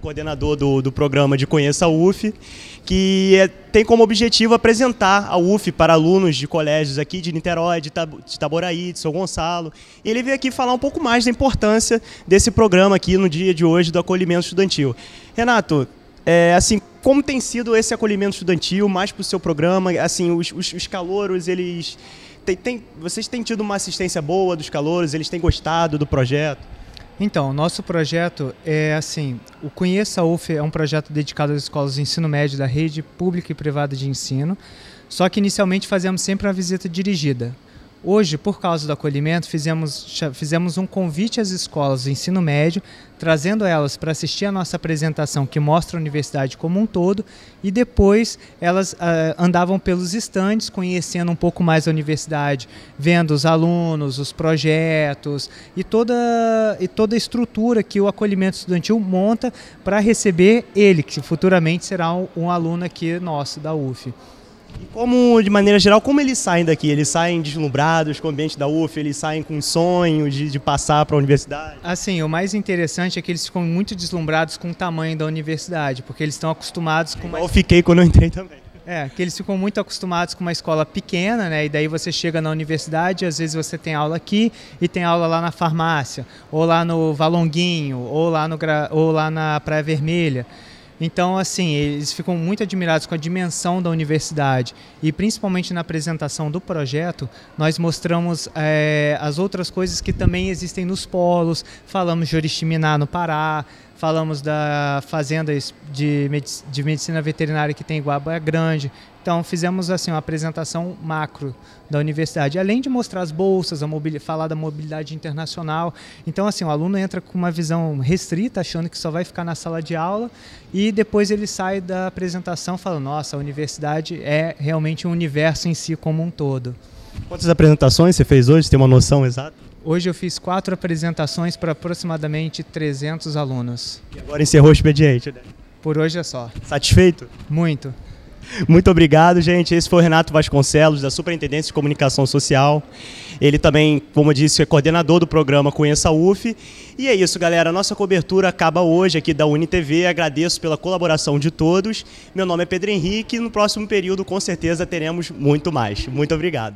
coordenador do programa de Conheça a UF, que tem como objetivo apresentar a UF para alunos de colégios aqui de Niterói, de Itaboraí, de São Gonçalo. E ele veio aqui falar um pouco mais da importância desse programa aqui no dia de hoje do acolhimento estudantil. Renato, assim, como tem sido esse acolhimento estudantil, mais para o seu programa? Assim, os calouros, eles... vocês têm tido uma assistência boa dos calouros? Eles têm gostado do projeto? Então, nosso projeto é assim, o Conheça a UF é um projeto dedicado às escolas de ensino médio da rede pública e privada de ensino, só que inicialmente fazemos sempre uma visita dirigida. Hoje, por causa do acolhimento, fizemos um convite às escolas de ensino médio, trazendo elas para assistir a nossa apresentação que mostra a universidade como um todo, e depois elas andavam pelos estandes, conhecendo um pouco mais a universidade, vendo os alunos, os projetos e toda a estrutura que o acolhimento estudantil monta para receber ele, que futuramente será um aluno aqui nosso da UF. E como, de maneira geral, como eles saem daqui? Eles saem deslumbrados com o ambiente da UF? Eles saem com sonho de passar para a universidade? Assim, o mais interessante é que eles ficam muito deslumbrados com o tamanho da universidade, porque eles estão acostumados com... Eu fiquei quando eu entrei também. Que eles ficam muito acostumados com uma escola pequena, né? E daí você chega na universidade, às vezes você tem aula aqui e tem aula lá na farmácia, ou lá no Valonguinho, ou lá na Praia Vermelha. Então, assim, eles ficam muito admirados com a dimensão da universidade e principalmente na apresentação do projeto, nós mostramos as outras coisas que também existem nos polos, falamos de Oriximiná no Pará, falamos da fazenda de medicina veterinária que tem em Guaíba Grande. Então, fizemos assim, uma apresentação macro da universidade, além de mostrar as bolsas, falar da mobilidade internacional. Então, assim, o aluno entra com uma visão restrita, achando que só vai ficar na sala de aula, e depois ele sai da apresentação falando, nossa, a universidade é realmente um universo em si como um todo. Quantas apresentações você fez hoje? Você tem uma noção exata? Hoje eu fiz 4 apresentações para aproximadamente 300 alunos. E agora encerrou o expediente, né? Por hoje é só. Satisfeito? Muito. Muito obrigado, gente. Esse foi o Renato Vasconcelos, da Superintendência de Comunicação Social. Ele também, como eu disse, é coordenador do programa Conheça a UF. E é isso, galera. A nossa cobertura acaba hoje aqui da UniTV. Agradeço pela colaboração de todos. Meu nome é Pedro Henrique e no próximo período, com certeza, teremos muito mais. Muito obrigado.